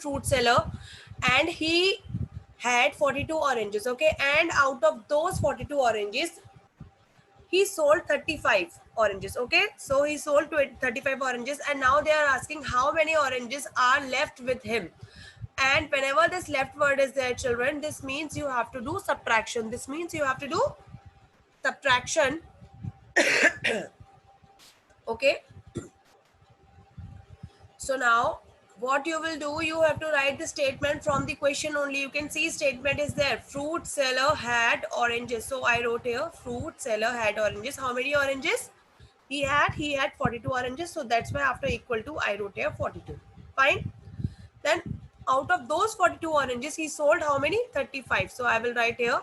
fruit seller and he had 42 oranges, okay, and out of those 42 oranges he sold 35 oranges, okay. So he sold 35 oranges, and now they are asking how many oranges are left with him. And whenever this left word is there, children, this means you have to do subtraction. This means you have to do subtraction. Okay. So now what you will do, you have to write the statement from the question only. You can see statement is there. Fruit seller had oranges. So I wrote here fruit seller had oranges. How many oranges? He had 42 oranges. So that's why after equal to I wrote here 42. Fine. Then out of those 42 oranges, he sold how many? 35. So I will write here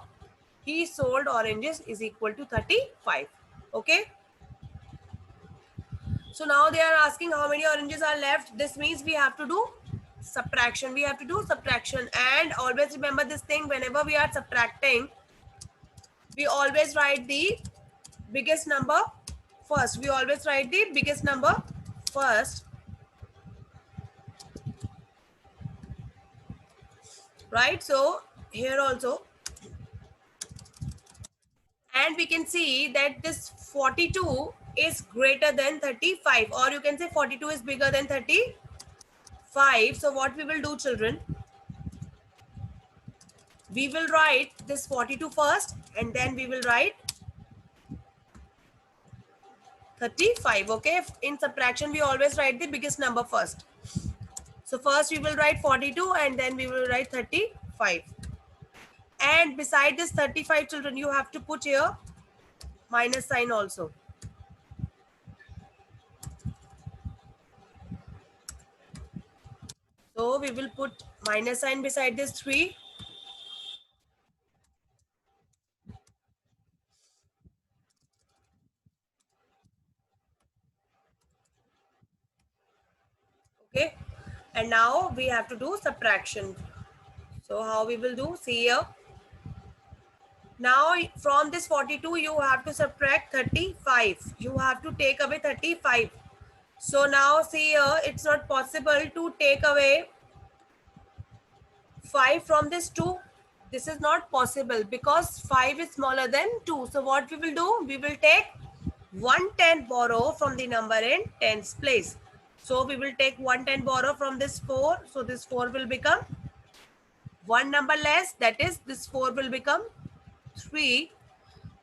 he sold oranges is equal to 35. Okay. So now they are asking how many oranges are left. This means we have to do subtraction. We have to do subtraction. And always remember this thing, whenever we are subtracting, we always write the biggest number first. We always write the biggest number first. Right? So here also. And we can see that this 42 is greater than 35, or you can say 42 is bigger than 35. So what we will do, children, we will write this 42 first and then we will write 35. Okay, in subtraction we always write the biggest number first. So first we will write 42 and then we will write 35. And beside this 35, children, you have to put here minus sign also. So we will put minus sign beside this 3. Okay, and now we have to do subtraction. So how we will do? See here. Now from this 42 you have to subtract 35. You have to take away 35. So now see here, it's not possible to take away 5 from this 2. This is not possible because 5 is smaller than 2. So what we will do? We will take 110 borrow from the number in tens place. So we will take 110 borrow from this 4. So this 4 will become 1 number less. That is, this 4 will become 3.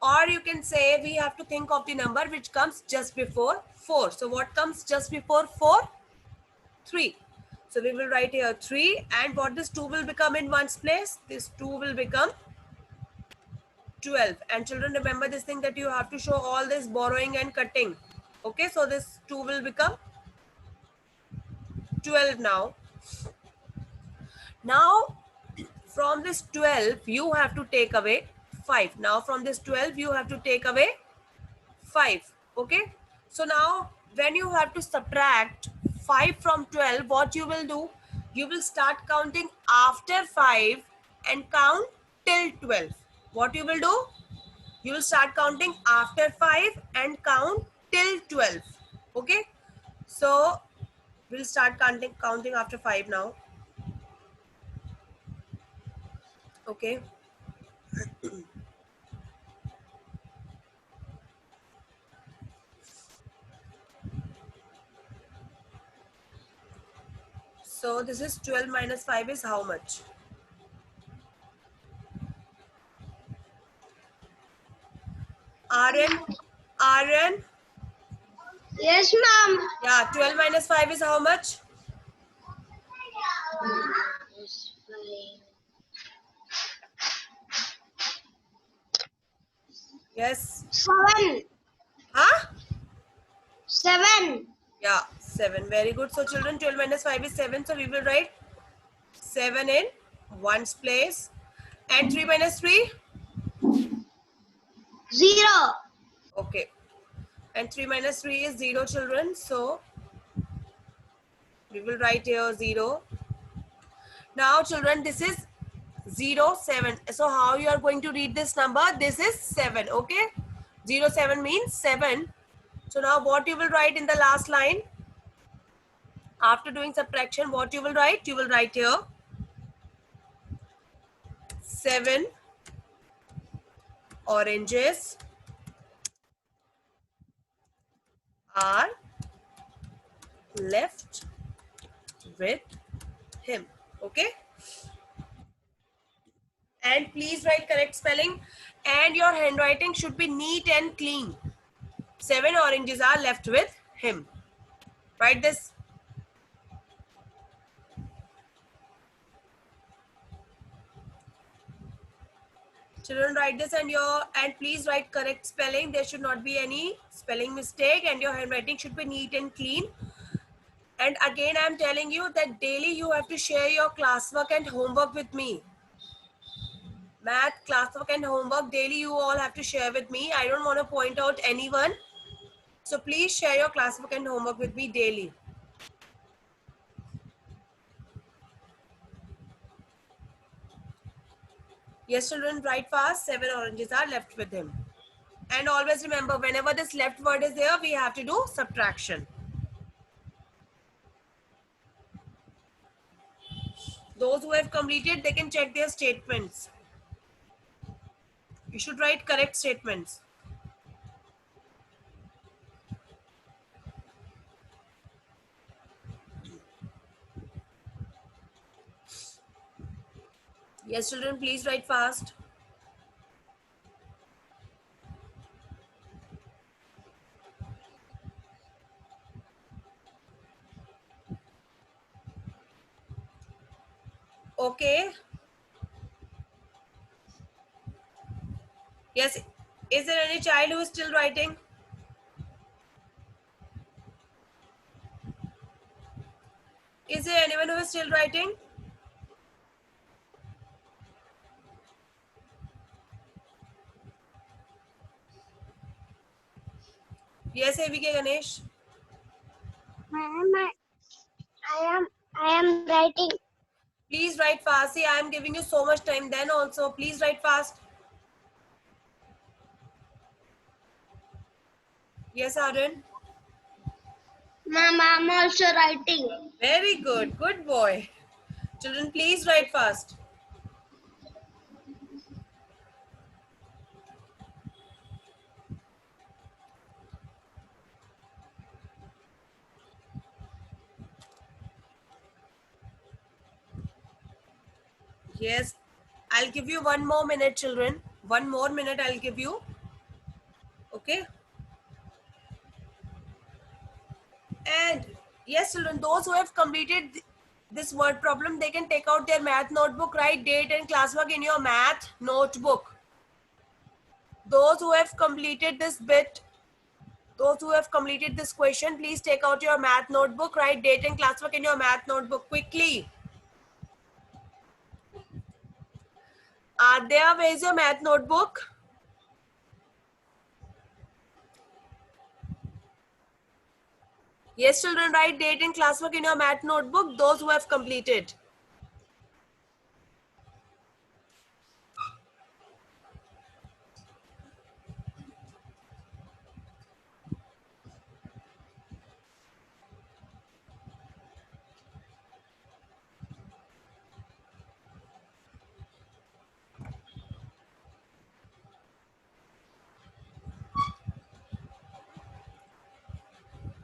Or you can say we have to think of the number which comes just before 4. So what comes just before 4? 3. So we will write here 3, and what this 2 will become in one's place? This 2 will become 12. And children, remember this thing that you have to show all this borrowing and cutting. Okay, so this 2 will become 12 now. Now from this 12 you have to take away 5. Now from this 12 you have to take away 5. Okay, so now when you have to subtract 5 from 12, what you will do? You will start counting after 5 and count till 12. What you will do? You will start counting after 5 and count till 12. Okay, so we'll start counting after 5 now. Okay. So this is 12 minus 5 is how much? Aryan? Yes, ma'am. Yeah, 12 minus 5 is how much? Yes. 7. Huh? 7. Yeah, 7. Very good. So children, 12 minus 5 is 7. So we will write 7 in ones place. And 3 minus 3? 0. Okay. And 3 minus 3 is 0, children. So we will write here 0. Now children, this is 0, 7. So how you are going to read this number? This is 7. Okay. 0, 7 means 7. So now what you will write in the last line? After doing subtraction, what you will write? You will write here 7 oranges are left with him. Okay, and please write correct spelling, and your handwriting should be neat and clean. 7 oranges are left with him. Write this. Children, write this, and please write correct spelling. There should not be any spelling mistake, and your handwriting should be neat and clean. And again, I'm telling you that daily you have to share your classwork and homework with me. Math, classwork and homework, daily you all have to share with me. I don't want to point out anyone. So please share your classwork and homework with me daily. Yes, children, write fast. 7 oranges are left with him. And always remember, whenever this left word is there, we have to do subtraction. Those who have completed, they can check their statements. You should write correct statements. Yes, children, please write fast. Okay. Yes. Is there any child who is still writing? Is there anyone who is still writing? Yes, AVK Ganesh. Ma'am, I am writing. Please write fast. See, I am giving you so much time then also. Please write fast. Yes, Arun. Ma'am, I am also writing. Very good. Good boy. Children, please write fast. Yes. I'll give you 1 more minute, children. 1 more minute I'll give you. Okay. And yes, children, those who have completed this word problem, they can take out their math notebook, write date and classwork in your math notebook. Those who have completed this bit, those who have completed this question, please take out your math notebook, write date and classwork in your math notebook quickly. Adya, where is your math notebook? Yes, children, write date and classwork in your math notebook, those who have completed.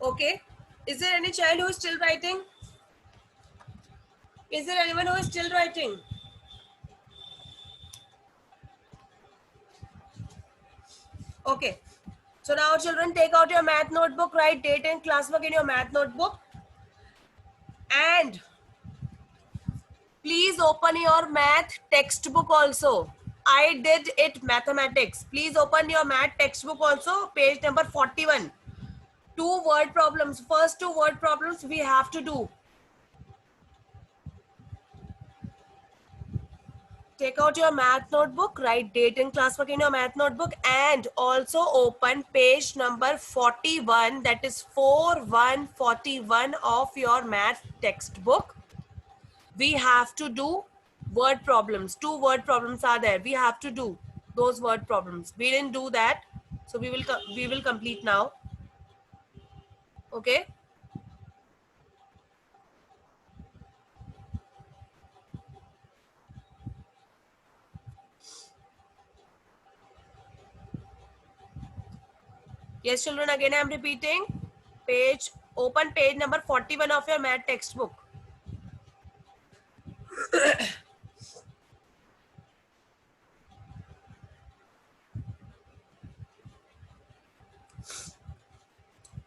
Okay. Is there any child who is still writing? Is there anyone who is still writing? Okay. So now children, take out your math notebook, write date and classwork in your math notebook. And please open your math textbook also. I did it mathematics. Please open your math textbook also, page number 41. 2 word problems. First 2 word problems we have to do. Take out your math notebook, write date and classwork in your math notebook, and also open page number 41, that is 4141 of your math textbook. We have to do word problems. 2 word problems are there. We have to do those word problems. We didn't do that, so we will complete now. Okay. Yes, children, again I am repeating. Open page number 41 of your math textbook.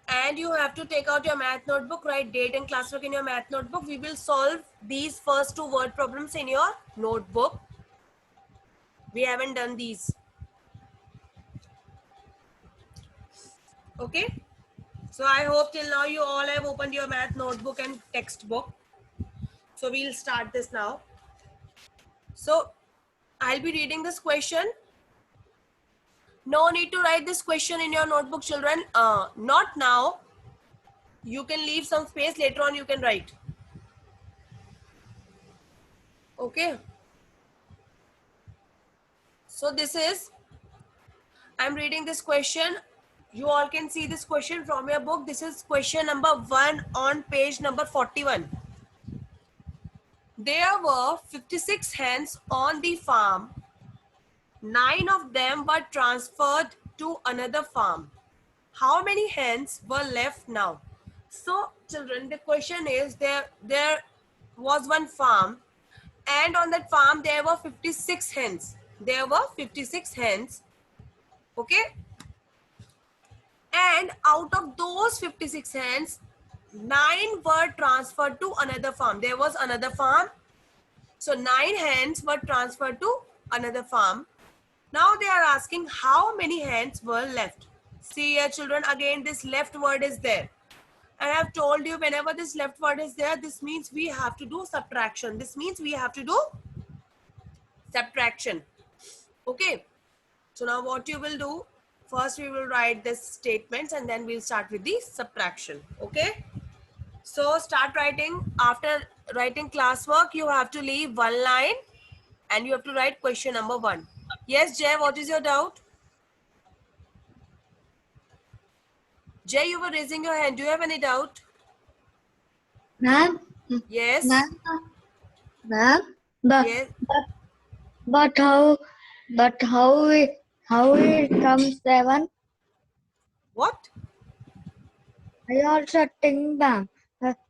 And you have to take out your math notebook, write date and classwork in your math notebook. We will solve these first two word problems in your notebook. We haven't done these. Okay. So I hope till now you all have opened your math notebook and textbook. So we'll start this now. So I'll be reading this question. No need to write this question in your notebook, children. Not now. You can leave some space, later on you can write. Okay. So this is, I'm reading this question. You all can see this question from your book. This is question number 1 on page number 41. There were 56 hens on the farm. 9 of them were transferred to another farm. How many hens were left now? So children, the question is, there was one farm, and on that farm there were 56 hens. There were 56 hens. Okay. And out of those 56 hens, 9 were transferred to another farm. There was another farm. So 9 hens were transferred to another farm. Now they are asking how many hens were left. See here, children, again this left word is there. And I have told you, whenever this left word is there, this means we have to do subtraction. This means we have to do subtraction. Okay. So now what you will do, first we will write this statements and then we'll start with the subtraction. Okay. So start writing. After writing classwork, you have to leave one line and you have to write question number 1. Yes, Jay, what is your doubt? Jay, you were raising your hand. Do you have any doubt? Ma'am. Yes. Ma'am. Yes. But how it comes 7? What? I also think that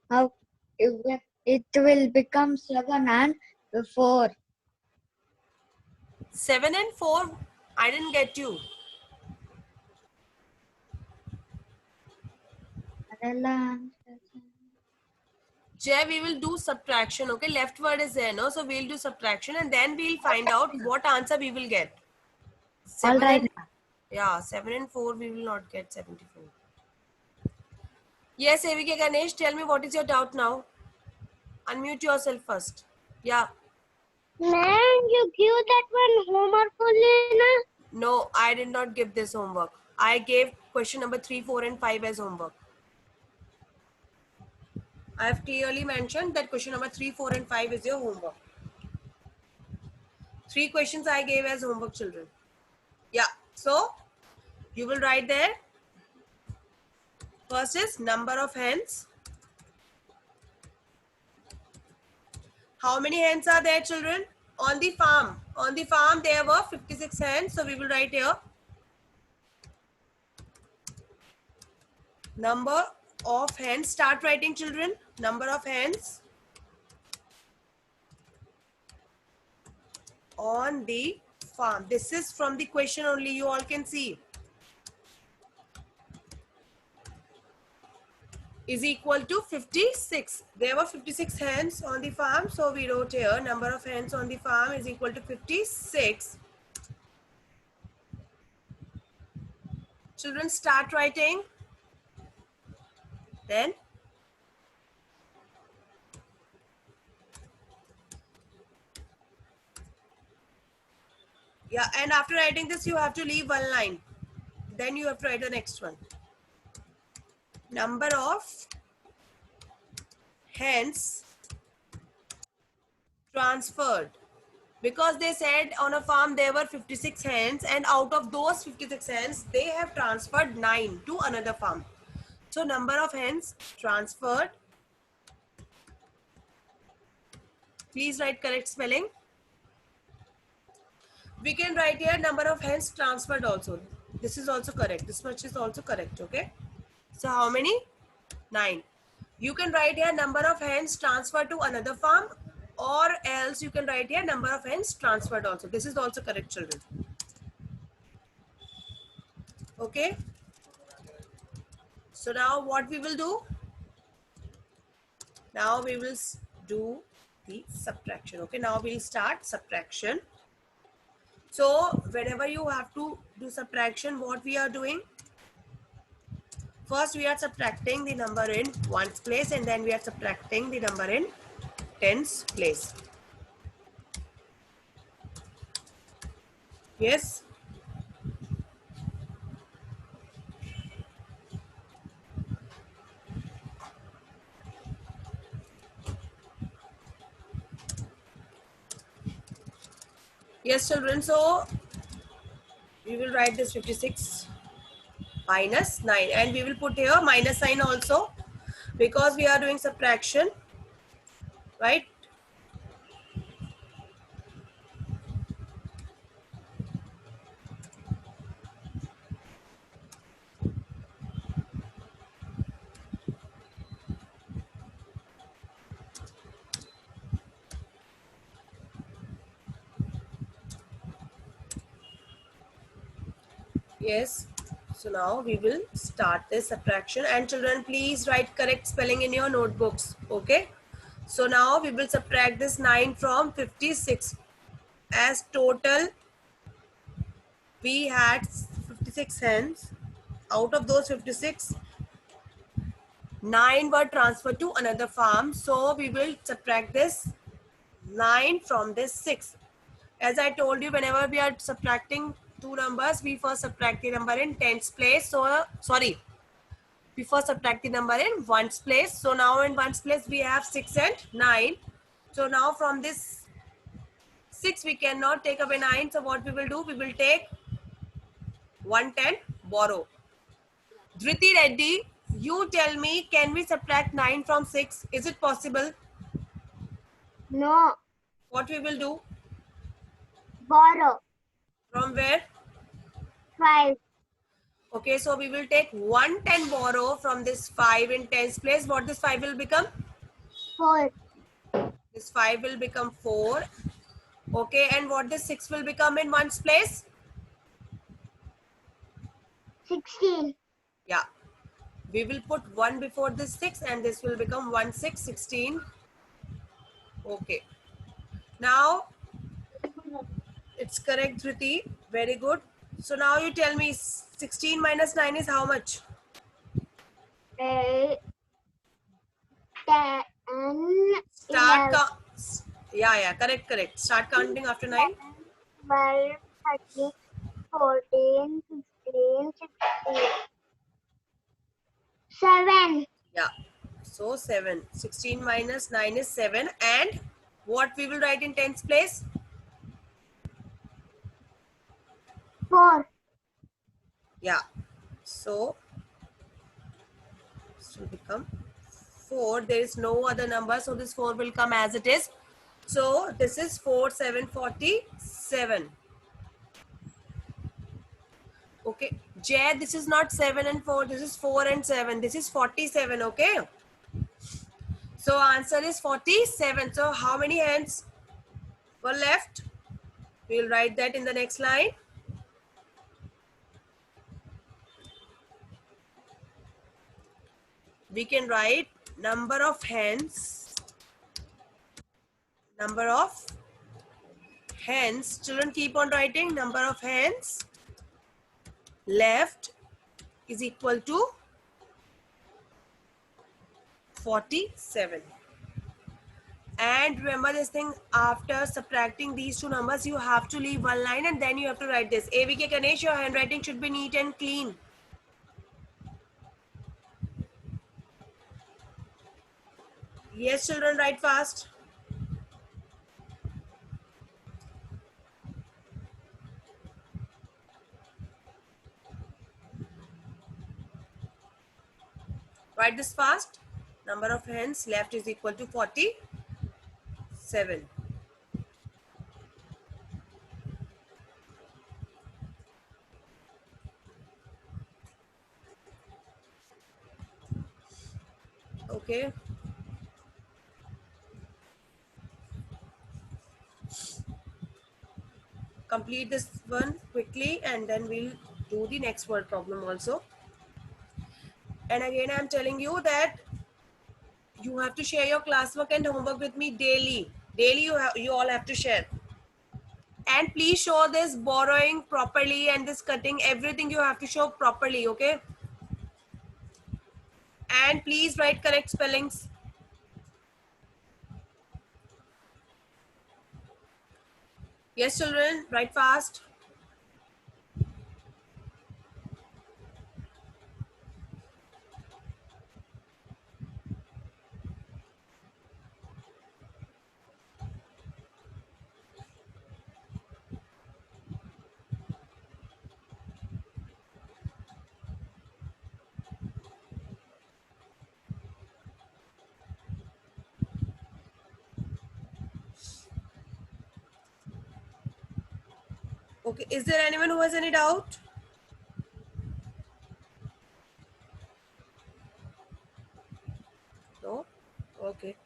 how it will become 7 and 4. 7 and 4. I didn't get you. Jay, we will do subtraction. Okay, left word is there, no? So we'll do subtraction and then we'll find out what answer we will get. 7 All right. and, yeah, 7 and 4 we will not get 74. Yes, Evike Ganesh, tell me what is your doubt now. Unmute yourself first. Yeah. Ma'am, you give that one homework only, na? No, I did not give this homework. I gave question number 3, 4 and 5 as homework. I have clearly mentioned that question number 3, 4 and 5 is your homework. 3 questions I gave as homework, children. Yeah. So, you will write there. First is number of hens. How many hens are there, children? On the farm. On the farm, there were 56 hens. So, we will write here. Number of hens. Start writing, children. Number of hens on the farm. This is from the question only. You all can see. Is equal to 56. There were 56 hens on the farm. So we wrote here number of hens on the farm is equal to 56. Children, start writing. Then yeah, and after writing this, you have to leave one line. Then you have to write the next one. Number of hens transferred. Because they said on a farm there were 56 hens, and out of those 56 hens, they have transferred 9 to another farm. So number of hens transferred. Please write correct spelling. We can write here number of hens transferred also. This is also correct. This much is also correct. Okay. So how many? 9. You can write here number of hens transferred to another farm, or else you can write here number of hens transferred also. This is also correct, children. Okay. So now what we will do? Now we will do the subtraction. Okay. Now we'll start subtraction. So whenever you have to do subtraction, what we are doing? First we are subtracting the number in ones place, and then we are subtracting the number in tens place. Yes. Yes, children. So we will write this 56 minus 9, and we will put here minus sign also, because we are doing subtraction, right? Yes. So now we will start this subtraction, and children, please write correct spelling in your notebooks. Okay. So now we will subtract this 9 from 56. As total we had 56 hens. Out of those 56, 9 were transferred to another farm. So we will subtract this 9 from this 6. As I told you, whenever we are subtracting two numbers, we first subtract the number in tens place. So, we first subtract the number in ones place. So now in ones place, we have 6 and 9. So now from this 6, we cannot take away 9. So what we will do? We will take 110, borrow. Dhriti Reddy, you tell me, can we subtract 9 from 6? Is it possible? No. What we will do? Borrow. From where? 5. Okay, so we will take 110 borrow from this 5 in tens place. What this 5 will become? 4. This 5 will become 4. Okay, and what this 6 will become in ones place? 16. Yeah. We will put 1 before this 6, and this will become 1, 6, 16. Okay. Now, it's correct, Dhriti. Very good. So now you tell me, 16 minus 9 is how much? 8. 10. Start 11. yeah, correct. Start counting after 9. 12, 13, 14, 15, 16. 7. Yeah. So 7. 16 minus 9 is 7. And what we will write in tens place? 4. Yeah. So this will become 4. There is no other number. So this 4 will come as it is. So this is 4, 7, 47. Okay. Jay, this is not 7 and 4. This is 4 and 7. This is 47. Okay. So answer is 47. So how many hands were left? We'll write that in the next line. We can write number of hens. Number of hens. Children, keep on writing. Number of hens left is equal to 47. And remember this thing, after subtracting these two numbers, you have to leave one line, and then you have to write this. AVK Ganesh, your handwriting should be neat and clean. Yes, children, write fast. Write this fast. Number of hens left is equal to 47. Okay. Complete this one quickly and then we'll do the next word problem also. And again, I'm telling you that you have to share your classwork and homework with me daily. Daily you all have to share. And please show this borrowing properly and this cutting, everything you have to show properly, okay? And please write correct spellings. Yes, children, write fast. Okay, is there anyone who has any doubt? No? Okay.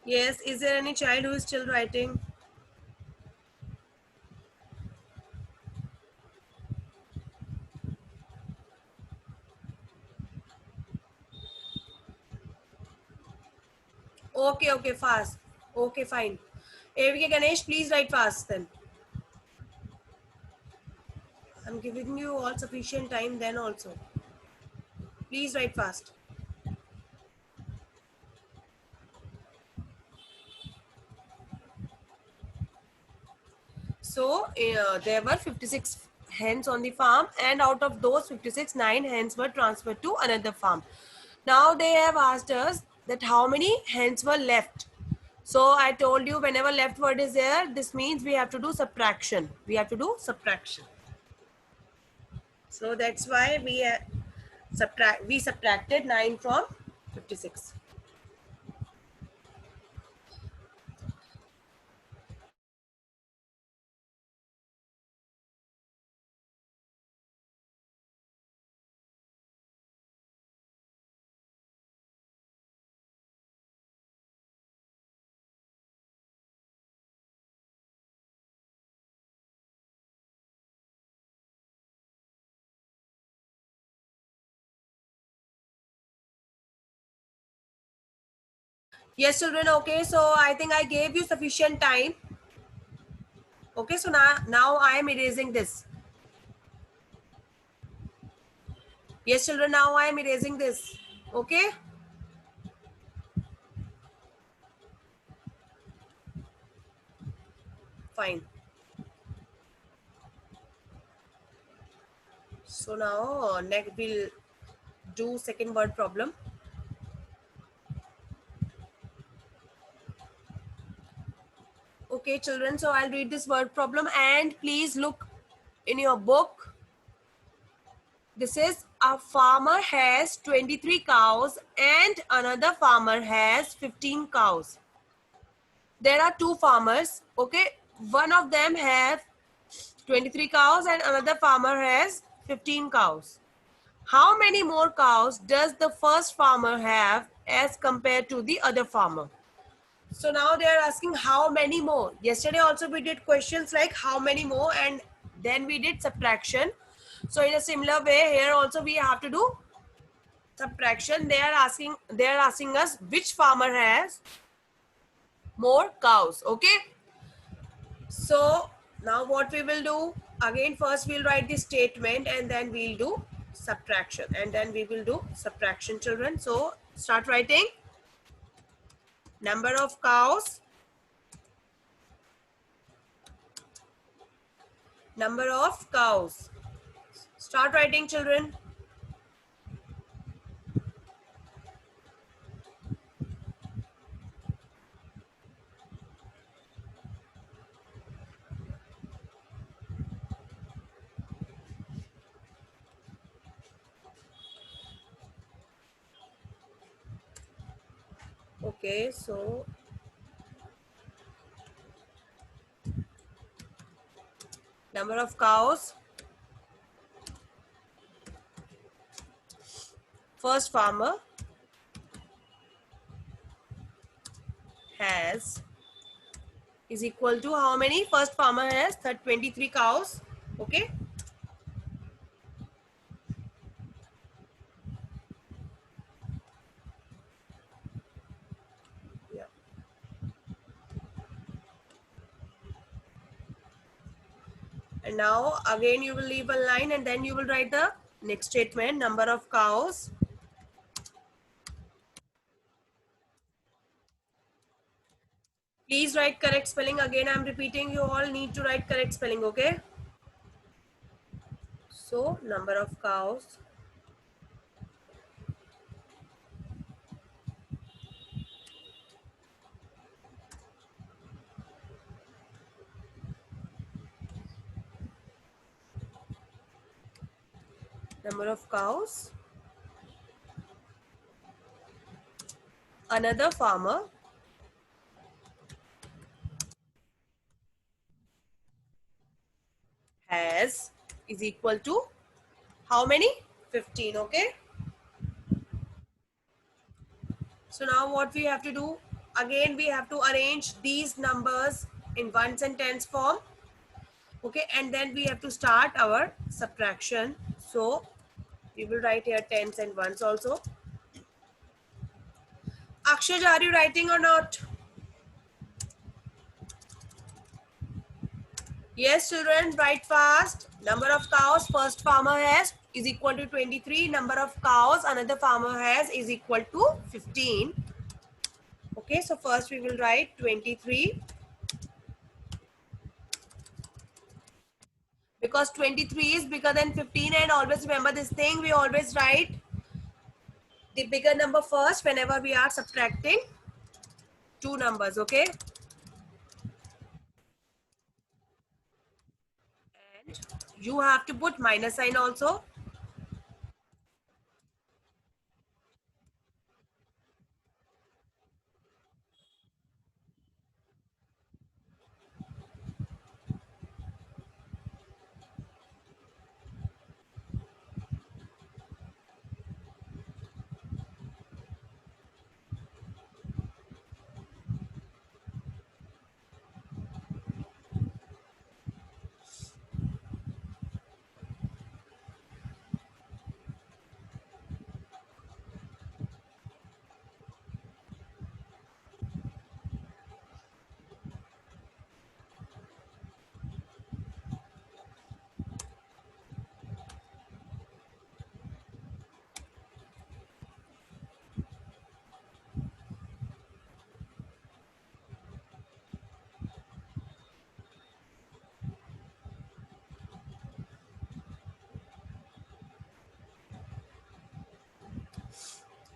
Yes, is there any child who is still writing? Okay, okay, fast. Okay, fine. AVK Ganesh, please write fast then. I'm giving you all sufficient time then also. Please write fast. So there were 56 hens on the farm, and out of those 56, 9 hens were transferred to another farm. Now they have asked us that how many hens were left. So I told you whenever left word is there, this means we have to do subtraction. We have to do subtraction. So that's why we subtracted 9 from 56. Yes, children. Okay, so I think I gave you sufficient time. Okay, so now I am erasing this. Yes, children, now I am erasing this. Okay? Fine. So now next we'll do second word problem. Okay, children, so I'll read this word problem and please look in your book. This is a farmer has 23 cows and another farmer has 15 cows. There are two farmers, okay? One of them have 23 cows and another farmer has 15 cows. How many more cows does the first farmer have as compared to the other farmer? So now they are asking how many more. Yesterday also we did questions like how many more and then we did subtraction. So in a similar way here also we have to do subtraction. They are asking us which farmer has more cows. Okay. So now what we will do, again first we'll write the statement and then we'll do subtraction and then we will do subtraction, children. So start writing number of cows, number of cows. Start writing, children. Okay, so number of cows, first farmer, has is equal to how many? First farmer has 23 cows. Okay. Yeah. And now again you will leave a line and then you will write the next statement, number of cows. Please write correct spelling. Again, I'm repeating, you all need to write correct spelling, okay? So, number of cows. Number of cows. Another farmer has is equal to how many? 15, okay? So now what we have to do, again we have to arrange these numbers in ones and tens form, okay? And then we have to start our subtraction. So we will write here tens and ones also. Akshaj, are you writing or not? Yes, children, write fast. Number of cows first farmer has is equal to 23. Number of cows another farmer has is equal to 15. Okay, so first we will write 23. Because 23 is bigger than 15, and always remember this thing, we always write the bigger number first whenever we are subtracting two numbers, okay? And you have to put minus sign also.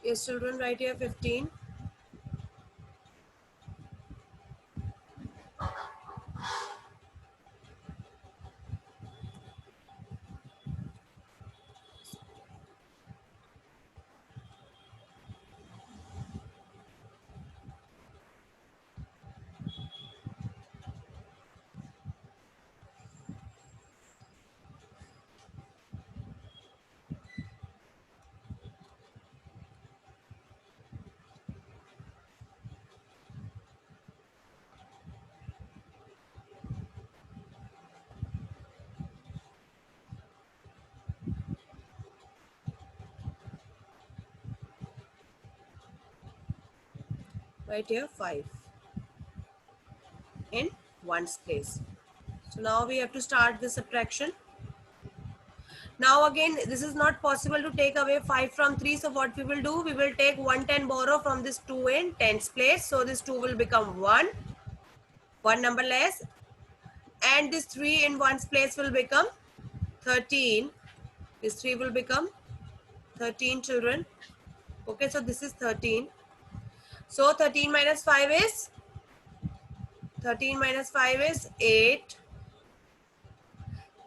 Yes, children, write here 15. Write here 5 in ones place. So now we have to start the subtraction. Now again, this is not possible to take away 5 from 3. So what we will do, we will take 110 borrow from this 2 in tens place. So this 2 will become 1 number less. And this 3 in ones place will become 13. This 3 will become 13, children. Okay, so this is 13. So 13 minus 5 is 8.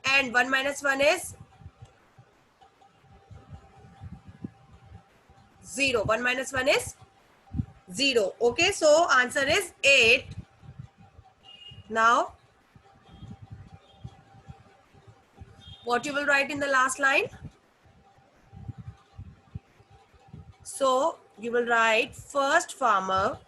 And 1 minus 1 is 0. 1 minus 1 is 0. Okay, so answer is 8. Now, what you will write in the last line? So, you will write first farmer